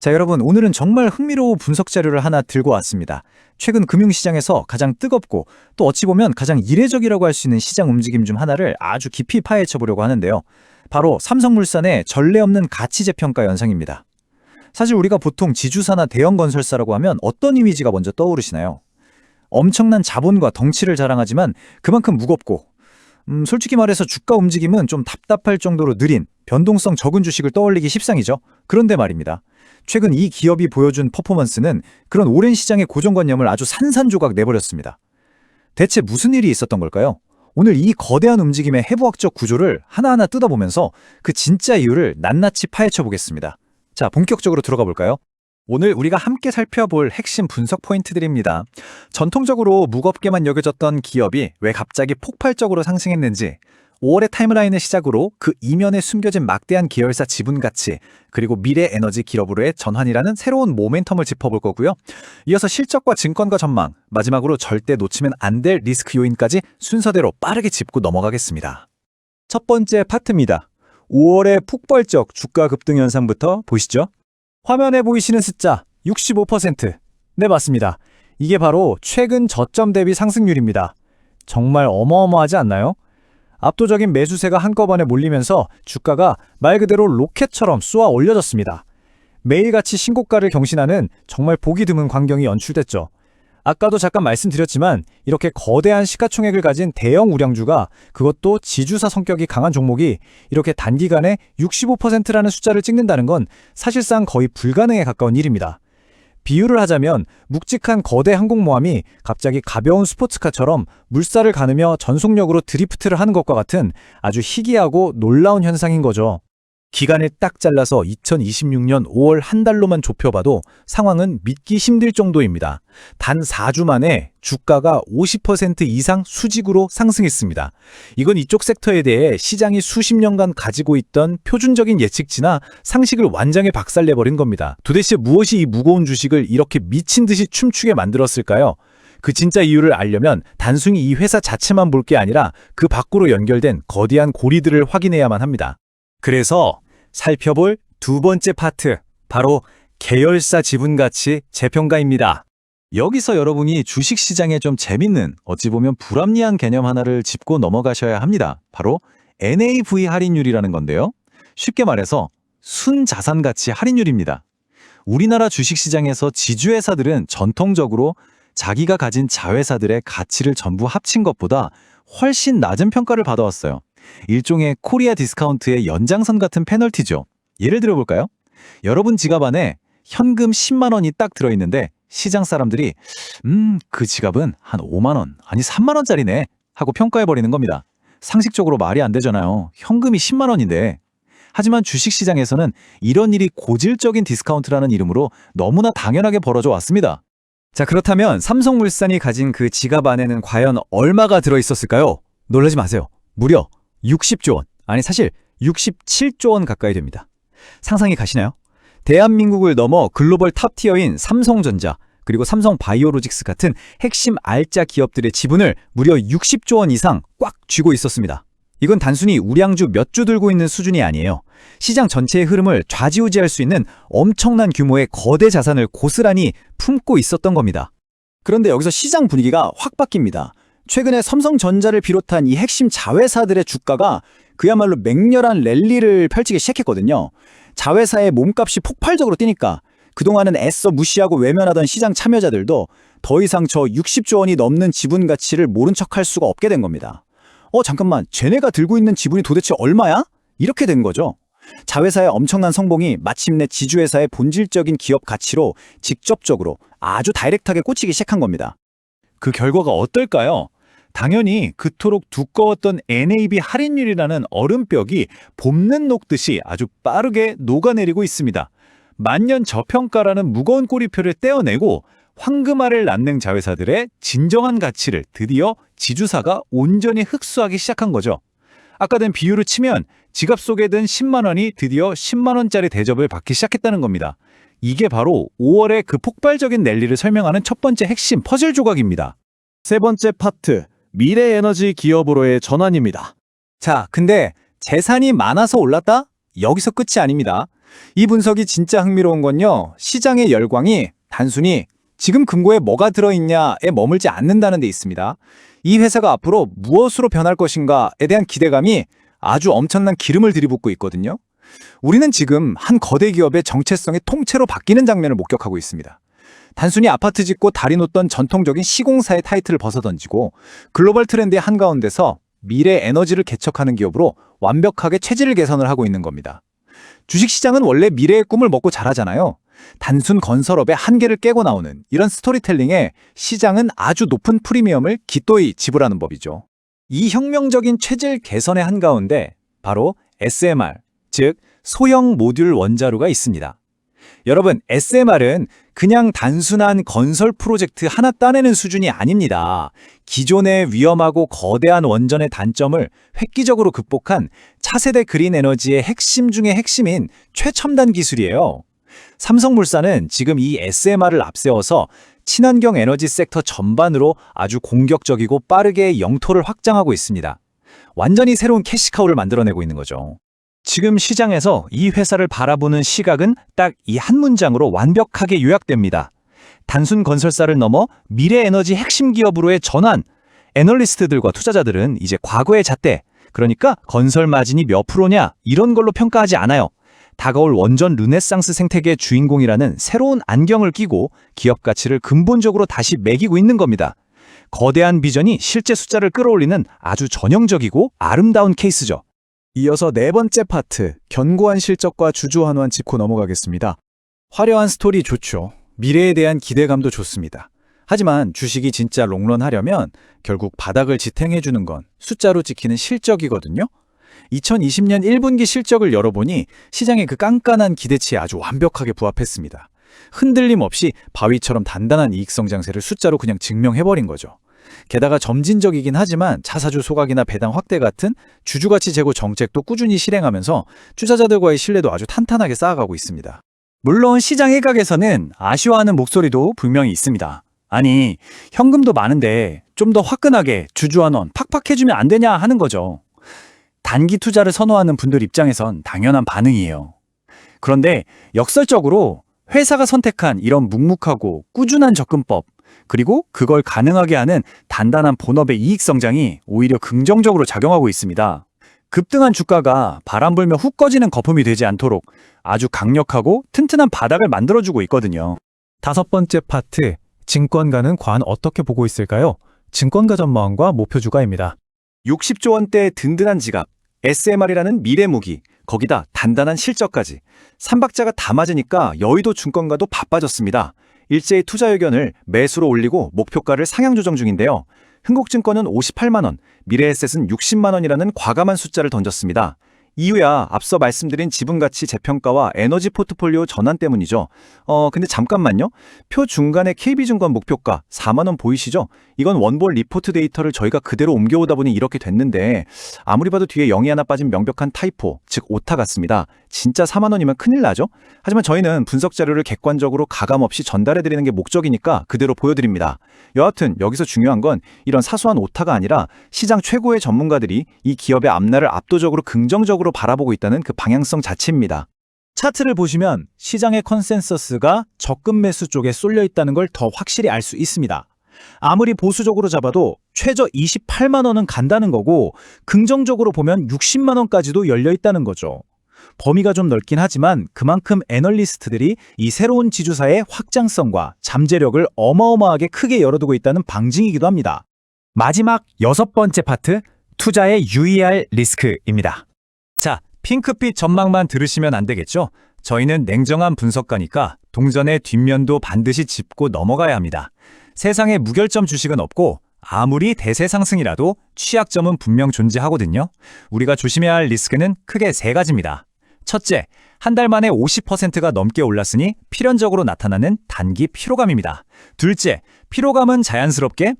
자, 여러분, 오늘은 정말 흥미로운 분석 자료를 하나 들고 왔습니다. 최근 금융시장에서 가장 뜨겁고 또 어찌 보면 가장 이례적이라고 할 수 있는 시장 움직임 중 하나를 아주 깊이 파헤쳐 보려고 하는데요. 바로 삼성물산의 전례 없는 가치 재평가 현상입니다. 사실 우리가 보통 지주사나 대형 건설사라고 하면 어떤 이미지가 먼저 떠오르시나요? 엄청난 자본과 덩치를 자랑하지만 그만큼 무겁고 솔직히 말해서 주가 움직임은 좀 답답할 정도로 느린 변동성 적은 주식을 떠올리기 십상이죠. 그런데 말입니다. 최근 이 기업이 보여준 퍼포먼스는 그런 오랜 시장의 고정관념을 아주 산산조각 내버렸습니다. 대체 무슨 일이 있었던 걸까요? 오늘 이 거대한 움직임의 해부학적 구조를 하나하나 뜯어보면서 그 진짜 이유를 낱낱이 파헤쳐 보겠습니다. 자, 본격적으로 들어가 볼까요? 오늘 우리가 함께 살펴볼 핵심 분석 포인트들입니다. 전통적으로 무겁게만 여겨졌던 기업이 왜 갑자기 폭발적으로 상승했는지, 5월의 타임라인을 시작으로 그 이면에 숨겨진 막대한 계열사 지분 가치, 그리고 미래 에너지 기업으로의 전환이라는 새로운 모멘텀을 짚어볼 거고요. 이어서 실적과 증권가 전망, 마지막으로 절대 놓치면 안 될 리스크 요인까지 순서대로 빠르게 짚고 넘어가겠습니다. 첫 번째 파트입니다. 5월의 폭발적 주가 급등 현상부터 보시죠. 화면에 보이시는 숫자 65%. 네, 맞습니다. 이게 바로 최근 저점 대비 상승률입니다. 정말 어마어마하지 않나요? 압도적인 매수세가 한꺼번에 몰리면서 주가가 말 그대로 로켓처럼 쏘아 올려졌습니다. 매일같이 신고가를 경신하는 정말 보기 드문 광경이 연출됐죠. 아까도 잠깐 말씀드렸지만 이렇게 거대한 시가총액을 가진 대형 우량주가, 그것도 지주사 성격이 강한 종목이 이렇게 단기간에 65%라는 숫자를 찍는다는 건 사실상 거의 불가능에 가까운 일입니다. 비유를 하자면 묵직한 거대 항공모함이 갑자기 가벼운 스포츠카처럼 물살을 가누며 전속력으로 드리프트를 하는 것과 같은 아주 희귀하고 놀라운 현상인 거죠. 기간을 딱 잘라서 2026년 5월 한 달로만 좁혀봐도 상황은 믿기 힘들 정도입니다. 단 4주 만에 주가가 50% 이상 수직으로 상승했습니다. 이건 이쪽 섹터에 대해 시장이 수십 년간 가지고 있던 표준적인 예측치나 상식을 완전히 박살내버린 겁니다. 도대체 무엇이 이 무거운 주식을 이렇게 미친 듯이 춤추게 만들었을까요? 그 진짜 이유를 알려면 단순히 이 회사 자체만 볼 게 아니라 그 밖으로 연결된 거대한 고리들을 확인해야만 합니다. 그래서 살펴볼 두 번째 파트, 바로 계열사 지분가치 재평가입니다. 여기서 여러분이 주식시장에 좀 재밌는, 어찌 보면 불합리한 개념 하나를 짚고 넘어가셔야 합니다. 바로 NAV 할인율이라는 건데요. 쉽게 말해서 순자산가치 할인율입니다. 우리나라 주식시장에서 지주회사들은 전통적으로 자기가 가진 자회사들의 가치를 전부 합친 것보다 훨씬 낮은 평가를 받아왔어요. 일종의 코리아 디스카운트의 연장선 같은 페널티죠. 예를 들어볼까요? 여러분 지갑 안에 현금 10만 원이 딱 들어있는데 시장 사람들이 그 지갑은 한 5만 원, 아니 3만 원짜리네 하고 평가해버리는 겁니다. 상식적으로 말이 안 되잖아요. 현금이 10만 원인데. 하지만 주식시장에서는 이런 일이 고질적인 디스카운트라는 이름으로 너무나 당연하게 벌어져 왔습니다. 자, 그렇다면 삼성물산이 가진 그 지갑 안에는 과연 얼마가 들어있었을까요? 놀라지 마세요. 무려 60조 원, 아니 사실 67조 원 가까이 됩니다. 상상이 가시나요? 대한민국을 넘어 글로벌 탑티어인 삼성전자, 그리고 삼성바이오로직스 같은 핵심 알짜 기업들의 지분을 무려 60조 원 이상 꽉 쥐고 있었습니다. 이건 단순히 우량주 몇 주 들고 있는 수준이 아니에요. 시장 전체의 흐름을 좌지우지할 수 있는 엄청난 규모의 거대 자산을 고스란히 품고 있었던 겁니다. 그런데 여기서 시장 분위기가 확 바뀝니다. 최근에 삼성전자를 비롯한 이 핵심 자회사들의 주가가 그야말로 맹렬한 랠리를 펼치기 시작했거든요. 자회사의 몸값이 폭발적으로 뛰니까 그동안은 애써 무시하고 외면하던 시장 참여자들도 더 이상 저 60조 원이 넘는 지분 가치를 모른 척할 수가 없게 된 겁니다. 잠깐만, 쟤네가 들고 있는 지분이 도대체 얼마야? 이렇게 된 거죠. 자회사의 엄청난 성공이 마침내 지주회사의 본질적인 기업 가치로 직접적으로 아주 다이렉트하게 꽂히기 시작한 겁니다. 그 결과가 어떨까요? 당연히 그토록 두꺼웠던 NAV 할인율이라는 얼음벽이 봄는 녹듯이 아주 빠르게 녹아내리고 있습니다. 만년 저평가라는 무거운 꼬리표를 떼어내고 황금알을 낳는 자회사들의 진정한 가치를 드디어 지주사가 온전히 흡수하기 시작한 거죠. 아까 든 비유를 치면 지갑 속에 든 10만 원이 드디어 10만 원짜리 대접을 받기 시작했다는 겁니다. 이게 바로 5월의 그 폭발적인 랠리를 설명하는 첫 번째 핵심 퍼즐 조각입니다. 세 번째 파트, 미래 에너지 기업으로의 전환입니다. 자, 근데 재산이 많아서 올랐다? 여기서 끝이 아닙니다. 이 분석이 진짜 흥미로운 건요, 시장의 열광이 단순히 지금 금고에 뭐가 들어있냐에 머물지 않는다는 데 있습니다. 이 회사가 앞으로 무엇으로 변할 것인가에 대한 기대감이 아주 엄청난 기름을 들이붓고 있거든요. 우리는 지금 한 거대 기업의 정체성이 통째로 바뀌는 장면을 목격하고 있습니다. 단순히 아파트 짓고 다리 놓던 전통적인 시공사의 타이틀을 벗어던지고 글로벌 트렌드의 한가운데서 미래 에너지를 개척하는 기업으로 완벽하게 체질 개선을 하고 있는 겁니다. 주식시장은 원래 미래의 꿈을 먹고 자라잖아요. 단순 건설업의 한계를 깨고 나오는 이런 스토리텔링에 시장은 아주 높은 프리미엄을 기꺼이 지불하는 법이죠. 이 혁명적인 체질 개선의 한가운데 바로 SMR, 즉 소형 모듈 원자로가 있습니다. 여러분, SMR은 그냥 단순한 건설 프로젝트 하나 따내는 수준이 아닙니다. 기존의 위험하고 거대한 원전의 단점을 획기적으로 극복한 차세대 그린 에너지의 핵심 중의 핵심인 최첨단 기술이에요. 삼성물산은 지금 이 SMR을 앞세워서 친환경 에너지 섹터 전반으로 아주 공격적이고 빠르게 영토를 확장하고 있습니다. 완전히 새로운 캐시카우를 만들어내고 있는 거죠. 지금 시장에서 이 회사를 바라보는 시각은 딱 이 한 문장으로 완벽하게 요약됩니다. 단순 건설사를 넘어 미래 에너지 핵심 기업으로의 전환. 애널리스트들과 투자자들은 이제 과거의 잣대, 그러니까 건설 마진이 몇 프로냐 이런 걸로 평가하지 않아요. 다가올 원전 르네상스 생태계의 주인공이라는 새로운 안경을 끼고 기업 가치를 근본적으로 다시 매기고 있는 겁니다. 거대한 비전이 실제 숫자를 끌어올리는 아주 전형적이고 아름다운 케이스죠. 이어서 네 번째 파트, 견고한 실적과 주주 환원 짚고 넘어가겠습니다. 화려한 스토리 좋죠. 미래에 대한 기대감도 좋습니다. 하지만 주식이 진짜 롱런 하려면 결국 바닥을 지탱해주는 건 숫자로 찍히는 실적이거든요. 2020년 1분기 실적을 열어보니 시장의 그 깐깐한 기대치에 아주 완벽하게 부합했습니다. 흔들림 없이 바위처럼 단단한 이익 성장세를 숫자로 그냥 증명해버린 거죠. 게다가 점진적이긴 하지만 자사주 소각이나 배당 확대 같은 주주가치 제고 정책도 꾸준히 실행하면서 투자자들과의 신뢰도 아주 탄탄하게 쌓아가고 있습니다. 물론 시장 일각에서는 아쉬워하는 목소리도 분명히 있습니다. 아니, 현금도 많은데 좀 더 화끈하게 주주 환원 팍팍 해주면 안 되냐 하는 거죠. 단기 투자를 선호하는 분들 입장에선 당연한 반응이에요. 그런데 역설적으로 회사가 선택한 이런 묵묵하고 꾸준한 접근법, 그리고 그걸 가능하게 하는 단단한 본업의 이익 성장이 오히려 긍정적으로 작용하고 있습니다. 급등한 주가가 바람 불며 훅 꺼지는 거품이 되지 않도록 아주 강력하고 튼튼한 바닥을 만들어주고 있거든요. 다섯 번째 파트, 증권가는 과연 어떻게 보고 있을까요? 증권가 전망과 목표 주가입니다. 60조 원대의 든든한 지갑, SMR이라는 미래 무기, 거기다 단단한 실적까지. 삼박자가 다 맞으니까 여의도 증권가도 바빠졌습니다. 일제히 투자 의견을 매수로 올리고 목표가를 상향 조정 중인데요. 흥국증권은 58만 원, 미래에셋은 60만 원이라는 과감한 숫자를 던졌습니다. 이유야 앞서 말씀드린 지분가치 재평가와 에너지 포트폴리오 전환 때문이죠. 근데 잠깐만요. 표 중간에 KB증권 목표가 4만 원 보이시죠? 이건 원볼 리포트 데이터를 저희가 그대로 옮겨오다 보니 이렇게 됐는데 아무리 봐도 뒤에 0이 하나 빠진 명백한 타이포, 즉 오타 같습니다. 진짜 4만 원이면 큰일 나죠? 하지만 저희는 분석 자료를 객관적으로 가감없이 전달해드리는 게 목적이니까 그대로 보여드립니다. 여하튼 여기서 중요한 건 이런 사소한 오타가 아니라 시장 최고의 전문가들이 이 기업의 앞날을 압도적으로 긍정적으로 바라보고 있다는 그 방향성 자체입니다. 차트를 보시면 시장의 컨센서스가 적금 매수 쪽에 쏠려 있다는 걸 더 확실히 알 수 있습니다. 아무리 보수적으로 잡아도 최저 28만 원은 간다는 거고 긍정적으로 보면 60만 원까지도 열려 있다는 거죠. 범위가 좀 넓긴 하지만 그만큼 애널리스트들이 이 새로운 지주사의 확장성과 잠재력을 어마어마하게 크게 열어두고 있다는 방증이기도 합니다. 마지막 여섯 번째 파트, 투자에 유의할 리스크입니다. 자, 핑크빛 전망만 들으시면 안 되겠죠? 저희는 냉정한 분석가니까 동전의 뒷면도 반드시 짚고 넘어가야 합니다. 세상에 무결점 주식은 없고 아무리 대세 상승이라도 취약점은 분명 존재하거든요. 우리가 조심해야 할 리스크는 크게 세 가지입니다. 첫째, 한 달 만에 50%가 넘게 올랐으니 필연적으로 나타나는 단기 피로감입니다. 둘째, 피로감은 자연스럽게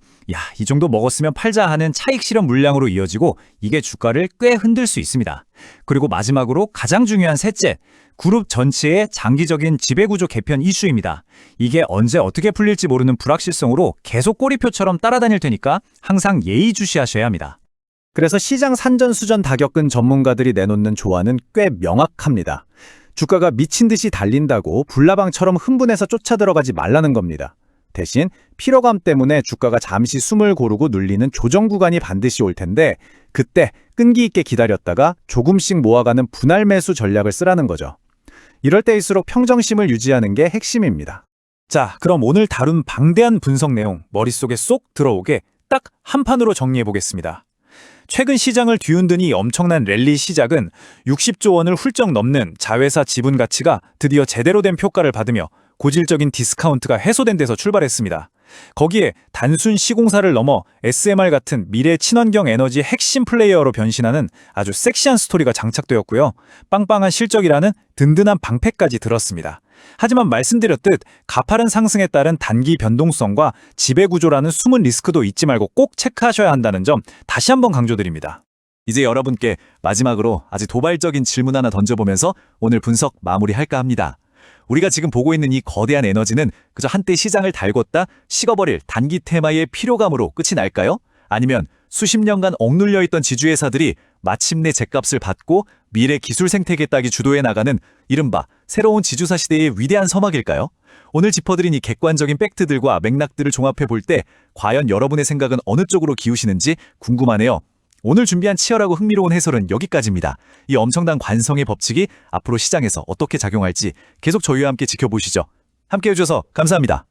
이 정도 먹었으면 팔자 하는 차익 실현 물량으로 이어지고 이게 주가를 꽤 흔들 수 있습니다. 그리고 마지막으로 가장 중요한 셋째, 그룹 전체의 장기적인 지배구조 개편 이슈입니다. 이게 언제 어떻게 풀릴지 모르는 불확실성으로 계속 꼬리표처럼 따라다닐 테니까 항상 예의주시하셔야 합니다. 그래서 시장 산전수전 다 겪은 전문가들이 내놓는 조언은 꽤 명확합니다. 주가가 미친 듯이 달린다고 불나방처럼 흥분해서 쫓아 들어가지 말라는 겁니다. 대신 피로감 때문에 주가가 잠시 숨을 고르고 눌리는 조정 구간이 반드시 올 텐데 그때 끈기 있게 기다렸다가 조금씩 모아가는 분할 매수 전략을 쓰라는 거죠. 이럴 때일수록 평정심을 유지하는 게 핵심입니다. 자, 그럼 오늘 다룬 방대한 분석 내용 머릿속에 쏙 들어오게 딱 한 판으로 정리해 보겠습니다. 최근 시장을 뒤흔드니 엄청난 랠리 시작은 60조 원을 훌쩍 넘는 자회사 지분 가치가 드디어 제대로 된 평가를 받으며 고질적인 디스카운트가 해소된 데서 출발했습니다. 거기에 단순 시공사를 넘어 SMR 같은 미래 친환경 에너지 핵심 플레이어로 변신하는 아주 섹시한 스토리가 장착되었고요. 빵빵한 실적이라는 든든한 방패까지 들었습니다. 하지만 말씀드렸듯 가파른 상승에 따른 단기 변동성과 지배구조라는 숨은 리스크도 잊지 말고 꼭 체크하셔야 한다는 점 다시 한번 강조드립니다. 이제 여러분께 마지막으로 아주 도발적인 질문 하나 던져보면서 오늘 분석 마무리할까 합니다. 우리가 지금 보고 있는 이 거대한 에너지는 그저 한때 시장을 달궜다 식어버릴 단기 테마의 피로감으로 끝이 날까요? 아니면 수십 년간 억눌려 있던 지주회사들이 마침내 죗값을 받고 미래 기술 생태계 따기 주도해 나가는 이른바 새로운 지주사 시대의 위대한 서막일까요? 오늘 짚어드린 이 객관적인 팩트들과 맥락들을 종합해 볼 때 과연 여러분의 생각은 어느 쪽으로 기우시는지 궁금하네요. 오늘 준비한 치열하고 흥미로운 해설은 여기까지입니다. 이 엄청난 관성의 법칙이 앞으로 시장에서 어떻게 작용할지 계속 저희와 함께 지켜보시죠. 함께 해주셔서 감사합니다.